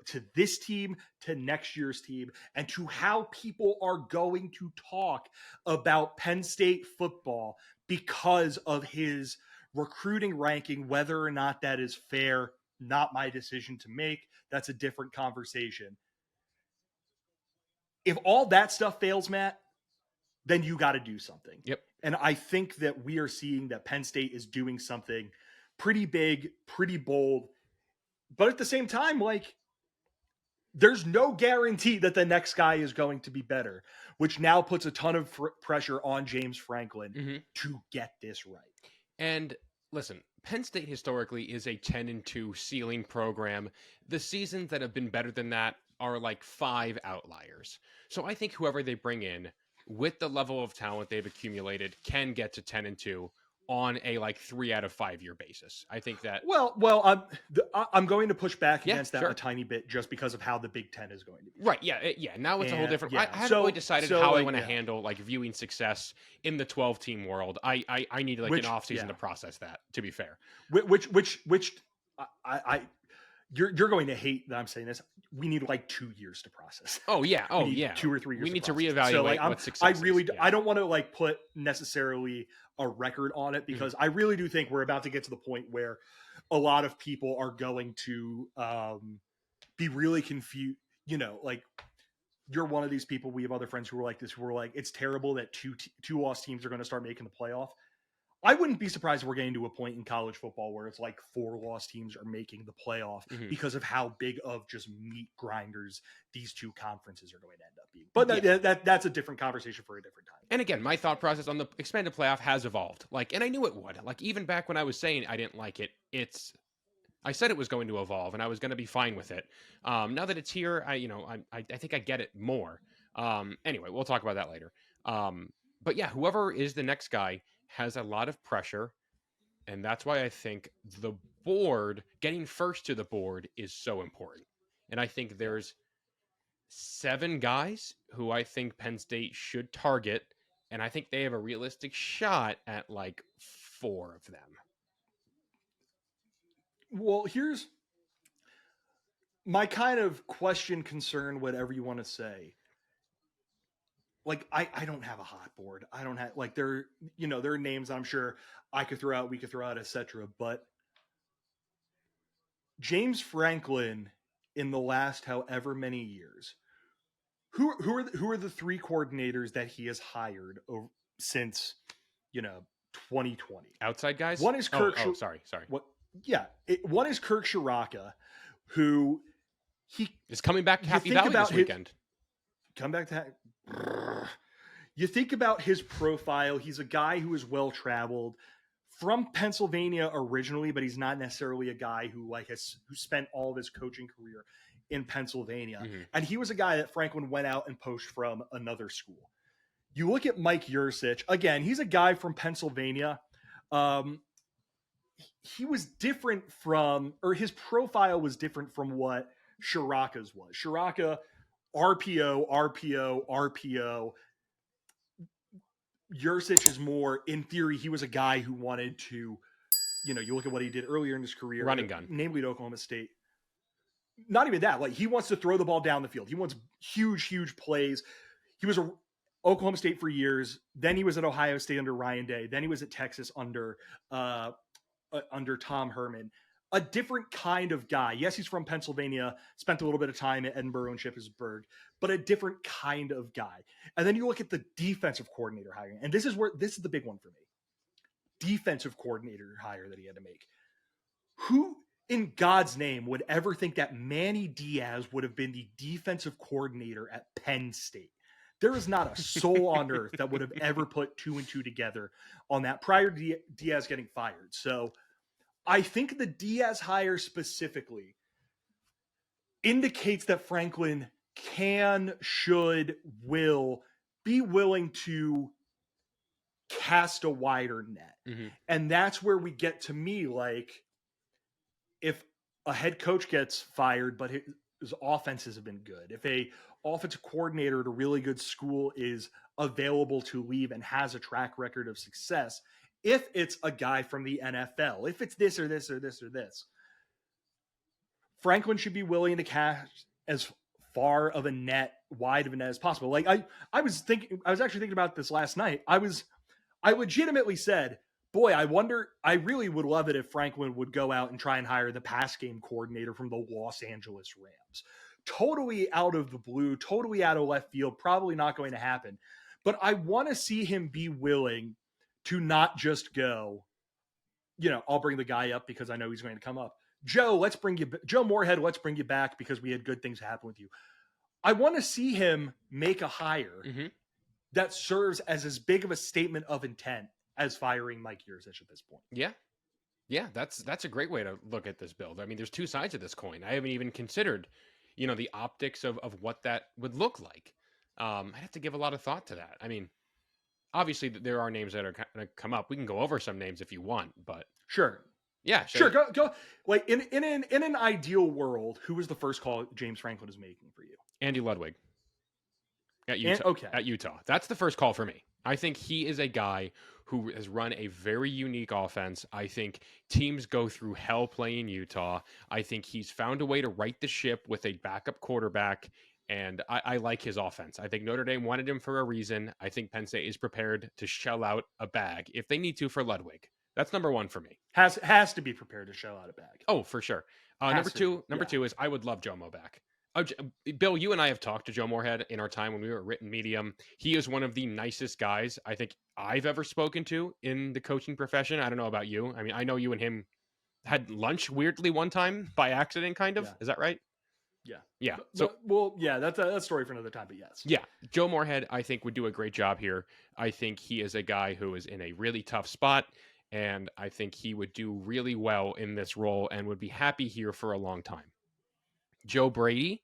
to this team, to next year's team, and to how people are going to talk about Penn State football because of his recruiting ranking, whether or not that is fair, not my decision to make. That's a different conversation. If all that stuff fails, Matt, then you got to do something. Yep. And I think that we are seeing that Penn State is doing something pretty big, pretty bold. But at the same time, like, there's no guarantee that the next guy is going to be better, which now puts a ton of pressure on James Franklin to get this right. And listen, Penn State historically is a 10-2 ceiling program. The seasons that have been better than that are like 5 outliers. So I think whoever they bring in with the level of talent they've accumulated can get to 10-2 on a like 3 out of 5 year basis. I think that. Well, I'm going to push back against that sure. a tiny bit just because of how the Big Ten is going to be. Right. Yeah. Now it's a whole different. Yeah. I haven't really decided how I want to handle like viewing success in the 12-team world. I need like an off season to process that. To be fair, which you're going to hate that I'm saying this. We need like 2 years to process. Oh yeah. 2 or 3 years. We need to reevaluate so, like, what success. I don't want to like put necessarily a record on it because I really do think we're about to get to the point where a lot of people are going to be really confused. You know, like, you're one of these people. We have other friends who are like this, who are like, it's terrible that two lost teams are going to start making the playoff. I wouldn't be surprised if we're getting to a point in college football where it's like 4 lost teams are making the playoff because of how big of just meat grinders these 2 conferences are going to end up being. But that's a different conversation for a different time. And again, my thought process on the expanded playoff has evolved. Like, and I knew it would. Like, even back when I was saying I didn't like it, I said it was going to evolve and I was going to be fine with it. Now that it's here, I think I get it more. Anyway, we'll talk about that later. But yeah, whoever is the next guy has a lot of pressure, and that's why I think the board, getting first to the board, is so important. And I think there's 7 guys who I think Penn State should target, and I think they have a realistic shot at like 4 of them. Well, here's my kind of question, concern, whatever you want to say. Like, I don't have a hot board. I don't have, like, there are names I'm sure I could throw out, we could throw out, etc. But James Franklin, in the last however many years, who are the 3 coordinators that he has hired since 2020? Outside guys? One is Kirk. Sorry. What? Yeah, one is Kirk Shiraka, who he is coming back to Happy Valley this weekend. Come back to. You think about his profile. He's a guy who is well traveled, from Pennsylvania originally, but he's not necessarily a guy who who spent all of his coaching career in Pennsylvania. And he was a guy that Franklin went out and poached from another school. You look at Mike Yurcich, again, he's a guy from Pennsylvania. He was different his profile was different from what Shiraka's was. Shiraka, RPO. Yurcich is more, in theory, he was a guy who wanted to, you look at what he did earlier in his career. Running gun. Namely at Oklahoma State. Not even that. Like, he wants to throw the ball down the field. He wants huge plays. He was at Oklahoma State for years. Then he was at Ohio State under Ryan Day. Then he was at Texas under Tom Herman. A different kind of guy. Yes, he's from Pennsylvania, spent a little bit of time at Edinburgh and Shippensburg, but a different kind of guy. And then you look at the defensive coordinator hiring, and this is the big one for me. Defensive coordinator hire that he had to make. Who in God's name would ever think that Manny Diaz would have been the defensive coordinator at Penn State? There is not a soul on earth that would have ever put 2 and 2 together on that prior to Diaz getting fired. So I think the Diaz hire specifically indicates that Franklin will be willing to cast a wider net. And that's where we get, to me, like, if a head coach gets fired, but his offenses have been good, if a offensive coordinator at a really good school is available to leave and has a track record of success, if it's a guy from the NFL, if it's this or this or this or this, Franklin should be willing to cast as wide of a net as possible. Like, I was actually thinking about this last night. I legitimately said, boy, I really would love it if Franklin would go out and try and hire the pass game coordinator from the Los Angeles Rams totally out of the blue, totally out of left field, probably not going to happen. But I want to see him be willing to not just go, I'll bring the guy up because I know he's going to come up. Joe Moorhead, let's bring you back because we had good things happen with you. I want to see him make a hire that serves as big of a statement of intent as firing Mike Yurcich at this point. Yeah. Yeah, that's a great way to look at this build. I mean, there's two sides of this coin. I haven't even considered, the optics of what that would look like. I'd have to give a lot of thought to that. I mean, obviously there are names that are going to come up. We can go over some names if you want, but sure. Yeah, sure. Go. Like in an ideal world, who was the first call James Franklin is making for you? Andy Ludwig at Utah. Okay. At Utah. That's the first call for me. I think he is a guy who has run a very unique offense. I think teams go through hell playing Utah. I think he's found a way to right the ship with a backup quarterback, and I like his offense. I think Notre Dame wanted him for a reason. I think Penn State is prepared to shell out a bag if they need to for Ludwig. That's number one for me. Has to be prepared to shell out a bag. Oh, for sure. Number two is I would love Joe Mo back. Bill, you and I have talked to Joe Moorhead in our time when we were at Written Medium. He is one of the nicest guys I think I've ever spoken to in the coaching profession. I don't know about you. I mean, I know you and him had lunch weirdly one time by accident, kind of. Yeah. Is that right? Yeah. Yeah. That's a story for another time, but yes. Yeah. Joe Moorhead, I think, would do a great job here. I think he is a guy who is in a really tough spot, and I think he would do really well in this role and would be happy here for a long time. Joe Brady,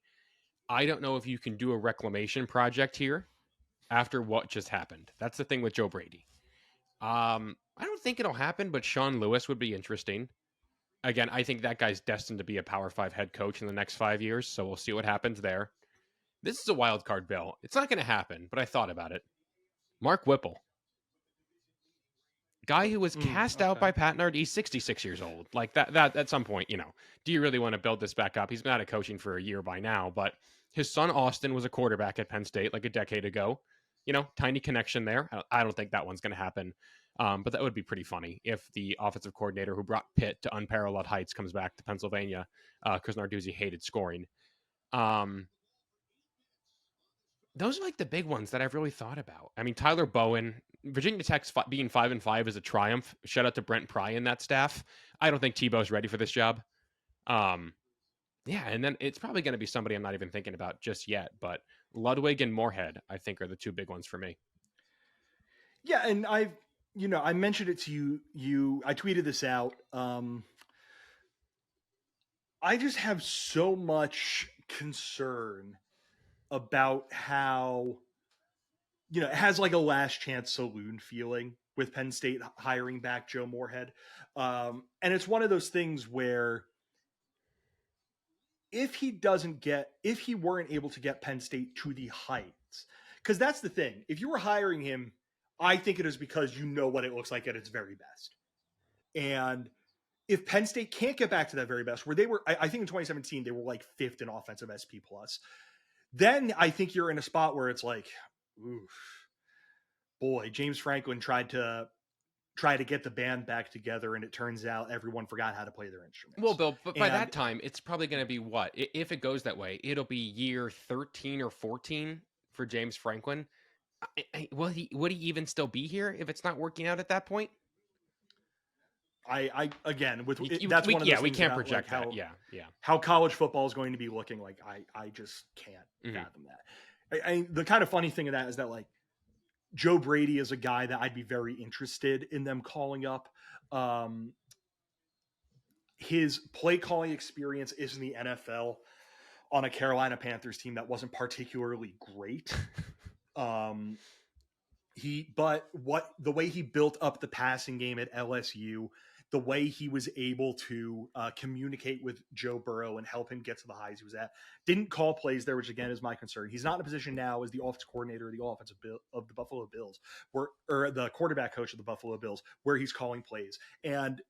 I don't know if you can do a reclamation project here after what just happened. That's the thing with Joe Brady. I don't think it'll happen, but Sean Lewis would be interesting. Again, I think that guy's destined to be a Power 5 head coach in the next 5 years, so we'll see what happens there. This is a wild card, Bill. It's not going to happen, but I thought about it. Mark Whipple. Guy who was cast out by Pat Nard. He's 66 years old. Like that at some point, do you really want to build this back up? He's been out of coaching for a year by now, but his son Austin was a quarterback at Penn State like a decade ago. Tiny connection there. I don't think that one's going to happen. But that would be pretty funny if the offensive coordinator who brought Pitt to unparalleled heights comes back to Pennsylvania because Narduzzi hated scoring. Those are like the big ones that I've really thought about. I mean, Tyler Bowen, Virginia Tech's being 5-5 is a triumph. Shout out to Brent Pry and that staff. I don't think Tebow's ready for this job. Yeah, and then it's probably going to be somebody I'm not even thinking about just yet. But Ludwig and Moorhead, I think, are the two big ones for me. Yeah, and I mentioned it to you. I tweeted this out. I just have so much concern about how, it has like a last chance saloon feeling with Penn State hiring back Joe Moorhead. And it's one of those things where if he weren't able to get Penn State to the heights, because that's the thing. If you were hiring him, I think it is because you know what it looks like at its very best. And if Penn State can't get back to that very best, where they were, I think in 2017, they were like 5th in offensive SP+, then I think you're in a spot where it's like, oof, boy, James Franklin tried to get the band back together, and it turns out everyone forgot how to play their instruments. Well, Bill, but by that time, it's probably going to be what? If it goes that way, it'll be year 13 or 14 for James Franklin. Would he even still be here if it's not working out at that point? That's one of those things we can't about, project like, that. How college football is going to be looking like. I just can't fathom that. The kind of funny thing of that is that like Joe Brady is a guy that I'd be very interested in them calling up. His play calling experience is in the NFL on a Carolina Panthers team that wasn't particularly great. The way he built up the passing game at LSU, the way he was able to communicate with Joe Burrow and help him get to the highs he was at, didn't call plays there, which again is my concern. He's not in a position now as the offense coordinator of the of the Buffalo Bills, or the quarterback coach of the Buffalo Bills, where he's calling plays. And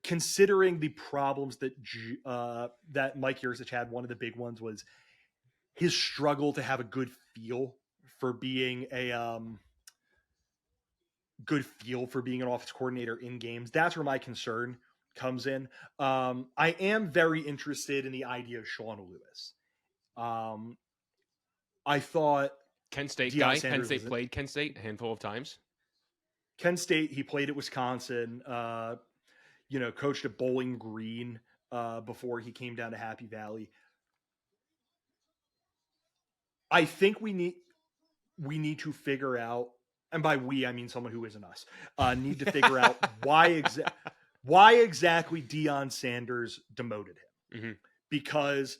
considering the problems that Mike Yurcich had, one of the big ones was his struggle to have a good feel for being an offense coordinator in games. That's where my concern comes in. I am very interested in the idea of Sean Lewis. I thought Penn State Deion guy. Penn Sanders State played Kent State a handful of times. Kent State, he played at Wisconsin, coached at Bowling Green before he came down to Happy Valley. I think we need to figure out, and by we, I mean someone who isn't us, need to figure out why exactly Deion Sanders demoted him. Mm-hmm. Because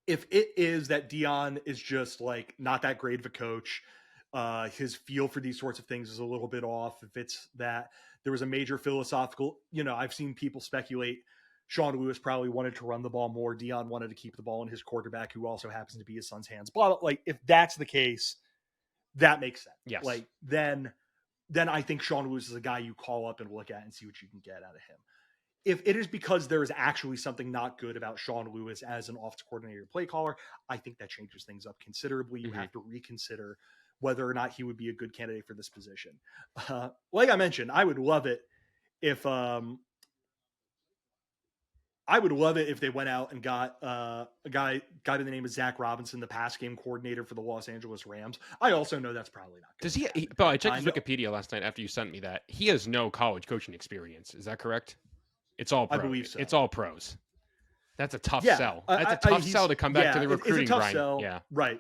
if it is that Deion is just like not that great of a coach, his feel for these sorts of things is a little bit off. If it's that there was a major philosophical, I've seen people speculate Sean Lewis probably wanted to run the ball more. Deion wanted to keep the ball in his quarterback, who also happens to be his son's hands. Blah, blah, like if that's the case, that makes sense. Yes. Like then I think Sean Lewis is a guy you call up and look at and see what you can get out of him. If it is because there is actually something not good about Sean Lewis as an offensive coordinator, play caller, I think that changes things up considerably. You have to reconsider whether or not he would be a good candidate for this position. Like I mentioned, I would love it if they went out and got a guy by the name of Zach Robinson, the pass game coordinator for the Los Angeles Rams. I also know that's probably not good. Does he But I checked his Wikipedia last night after you sent me that. He has no college coaching experience. Is that correct? It's all pro. I believe so. It's all pros. That's a tough sell. That's a tough sell to come back to the recruiting it's a tough grind. Sell. Yeah. Right.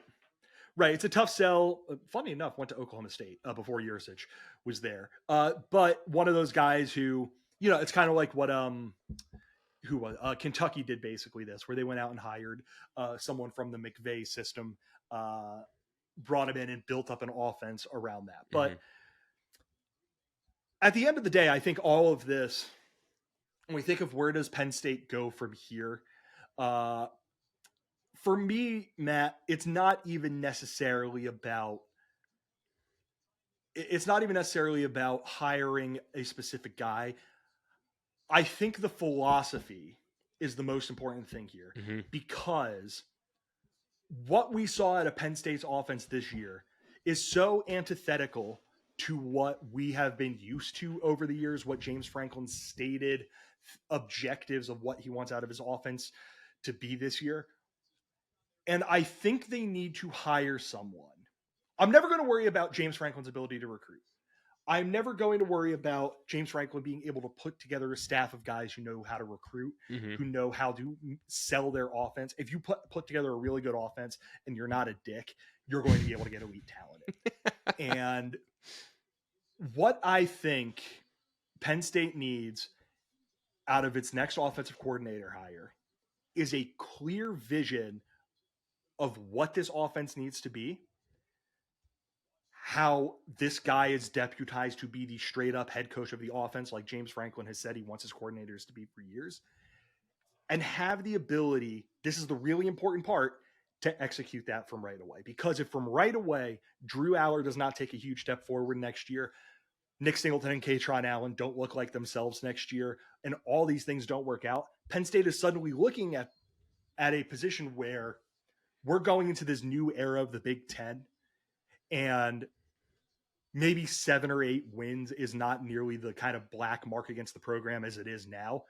It's a tough sell. Funny enough, went to Oklahoma State before Yurcich was there. But one of those guys who, it's kind of like what Kentucky did basically this, where they went out and hired someone from the McVay system, brought him in and built up an offense around that. But at the end of the day, I think all of this, when we think of where does Penn State go from here, for me, Matt, it's not even necessarily about hiring a specific guy. I think the philosophy is the most important thing here, because what we saw at a Penn State's offense this year is so antithetical to what we have been used to over the years, what James Franklin stated objectives of what he wants out of his offense to be this year. And I think they need to hire someone. I'm never going to worry about James Franklin's ability to recruit. I'm never going to worry about James Franklin being able to put together a staff of guys who know how to recruit, who know how to sell their offense. If you put together a really good offense and you're not a dick, you're going to be able to get elite talent. And what I think Penn State needs out of its next offensive coordinator hire is a clear vision of what this offense needs to be, how this guy is deputized to be the straight up head coach of the offense, like James Franklin has said he wants his coordinators to be for years, and have the ability, this is the really important part, to execute that from right away. Because if from right away, Drew Aller does not take a huge step forward next year, Nick Singleton and Katron Allen don't look like themselves next year, and all these things don't work out, Penn State is suddenly looking at a position where we're going into this new era of the Big Ten, and maybe 7 or 8 wins is not nearly the kind of black mark against the program as it is now,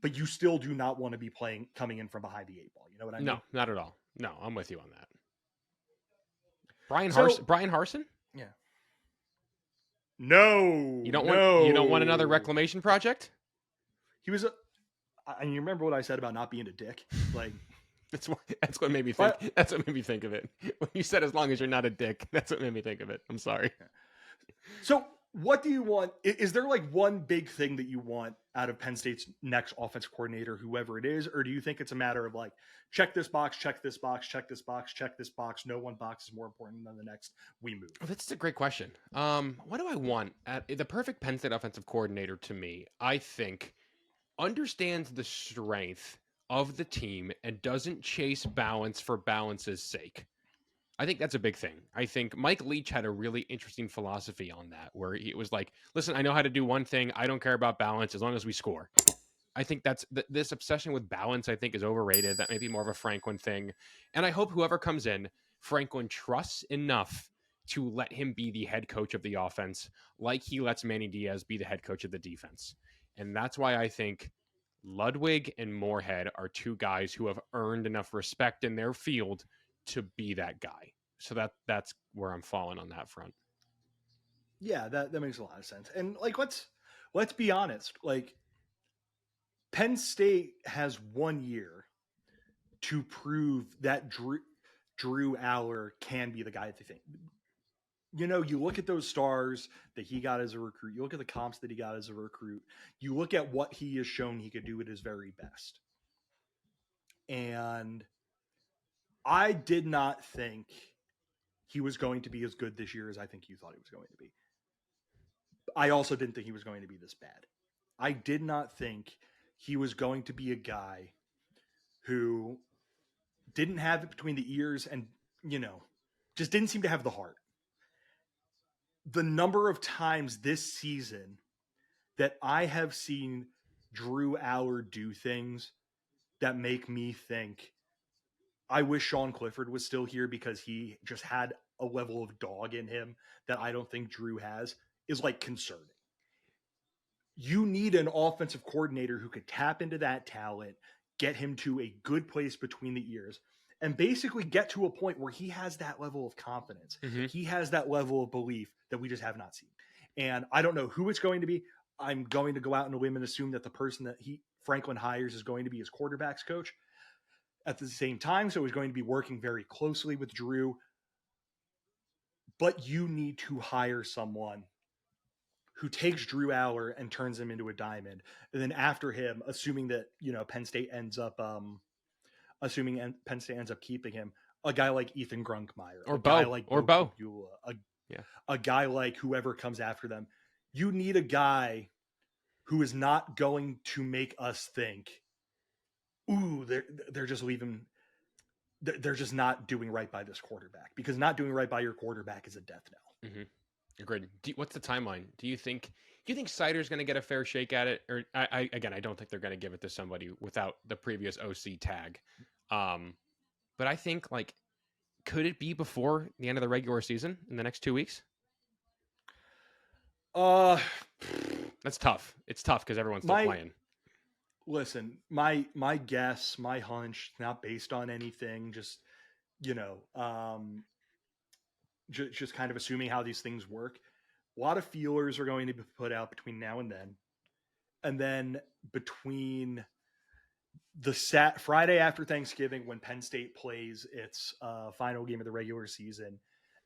but you still do not want to be coming in from behind the 8 ball. You know what I mean? No, not at all. No, I'm with you on that. Brian Harsin? Yeah. No. You don't want another reclamation project? He was and you remember what I said about not being a dick? Like that's what made me think. That's what made me think of it. When you said as long as you're not a dick, that's what made me think of it. I'm sorry. So what do you want? Is there like one big thing that you want out of Penn State's next offensive coordinator, whoever it is? Or do you think it's a matter of like, check this box, check this box, check this box, check this box. No one box is more important than the next. We move. That's a great question. What do I want? The perfect Penn State offensive coordinator to me, I think, understands the strength of the team and doesn't chase balance for balance's sake. I think that's a big thing. I think Mike Leach had a really interesting philosophy on that, where he was like, listen, I know how to do one thing. I don't care about balance as long as we score. I think that's this obsession with balance, I think, is overrated. That may be more of a Franklin thing. And I hope whoever comes in, Franklin trusts enough to let him be the head coach of the offense, like he lets Manny Diaz be the head coach of the defense. And that's why I think Ludwig and Moorhead are two guys who have earned enough respect in their field to be that guy. So that's where I'm falling on that front. Yeah, that makes a lot of sense. And like, let's be honest. Like, Penn State has 1 year to prove that Drew Aller can be the guy that they think. You know, you look at those stars that he got as a recruit. You look at the comps that he got as a recruit. You look at what he has shown he could do at his very best. And I did not think he was going to be as good this year as I think you thought he was going to be. I also didn't think he was going to be this bad. I did not think he was going to be a guy who didn't have it between the ears and, you know, just didn't seem to have the heart. The number of times this season that I have seen Drew Aller do things that make me think, I wish Sean Clifford was still here because he just had a level of dog in him that I don't think Drew has, is like concerning. You need an offensive coordinator who could tap into that talent, get him to a good place between the ears, and basically get to a point where he has that level of confidence. Mm-hmm. He has that level of belief that we just have not seen. And I don't know who it's going to be. I'm going to go out on a limb and assume that the person that Franklin hires is going to be his quarterback's coach at the same time. So he's going to be working very closely with Drew. But you need to hire someone who takes Drew Aller and turns him into a diamond. And then after him, assuming that, you know, Penn State ends up keeping him, a guy like Ethan Grunkmeyer, Or a Bo, guy like or Bo, a guy like whoever comes after them. You need a guy who is not going to make us think, ooh, they're just leaving. They're just not doing right by this quarterback, because not doing right by your quarterback is a death knell. Mm-hmm. Agreed. What's the timeline? Do you think Sider's going to get a fair shake at it? Or I don't think they're going to give it to somebody without the previous OC tag. But I think, like, could it be before the end of the regular season in the next 2 weeks? That's tough. It's tough because everyone's still playing. Listen, my guess, my hunch, not based on anything, just, you know, just kind of assuming how these things work. A lot of feelers are going to be put out between now and then. And then between the Friday after Thanksgiving, when Penn State plays its final game of the regular season,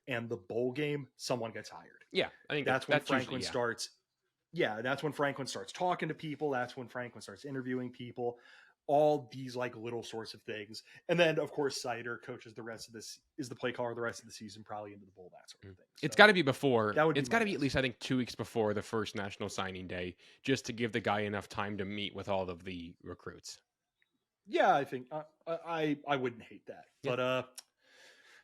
and the bowl game, someone gets hired. Yeah, I think that's when Franklin starts. Yeah, that's when Franklin starts talking to people. That's when Franklin starts interviewing people. All these like little sorts of things. And then, of course, Sider coaches the rest of this, is the play caller the rest of the season, probably into the bowl, that sort of thing. So it's got to be before. It's got to be at least, I think, 2 weeks before the first national signing day, just to give the guy enough time to meet with all of the recruits. Yeah, I think I wouldn't hate that. Yeah. But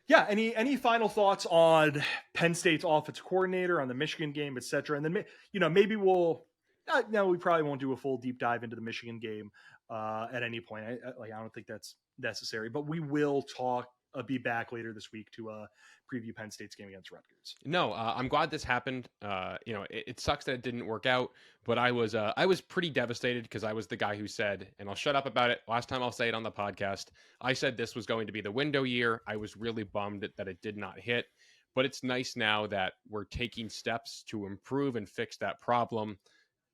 yeah, any final thoughts on Penn State's offensive coordinator, on the Michigan game, etc.? And then, you know, maybe we'll no, we probably won't do a full deep dive into the Michigan game at any point. I don't think that's necessary, but we will be back later this week to preview Penn State's game against Rutgers. No, I'm glad this happened. You know, it sucks that it didn't work out, but I was pretty devastated because I was the guy who said, and I'll shut up about it. Last time I'll say it on the podcast, I said this was going to be the window year. I was really bummed that it did not hit, but it's nice now that we're taking steps to improve and fix that problem.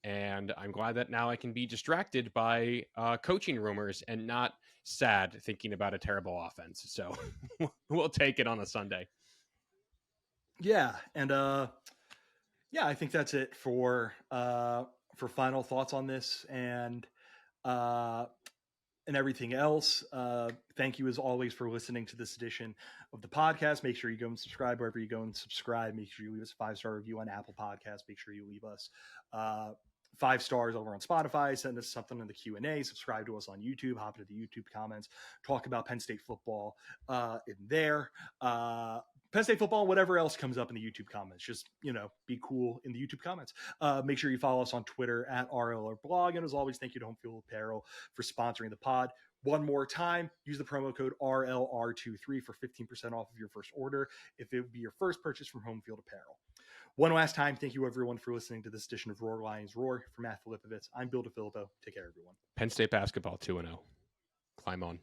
And I'm glad that now I can be distracted by coaching rumors and not sad thinking about a terrible offense. So we'll take it on a Sunday. Yeah. And yeah, I think that's it for final thoughts on this and everything else. Thank you as always for listening to this edition of the podcast. Make sure you go and subscribe wherever you go and subscribe. Make sure you leave us a 5-star review on Apple Podcasts. Make sure you leave us 5 stars over on Spotify. Send us something in the Q&A. Subscribe to us on YouTube. Hop into the YouTube comments. Talk about Penn State football in there. Penn State football, whatever else comes up in the YouTube comments. Just, you know, be cool in the YouTube comments. Make sure you follow us on Twitter at RLRblog. And as always, thank you to Home Field Apparel for sponsoring the pod. One more time, use the promo code RLR23 for 15% off of your first order if it would be your first purchase from Home Field Apparel. One last time, thank you everyone for listening to this edition of Roar Lions Roar. For Matt Filipovitz, I'm Bill DeFilippo. Take care, everyone. Penn State basketball 2-0. Climb on.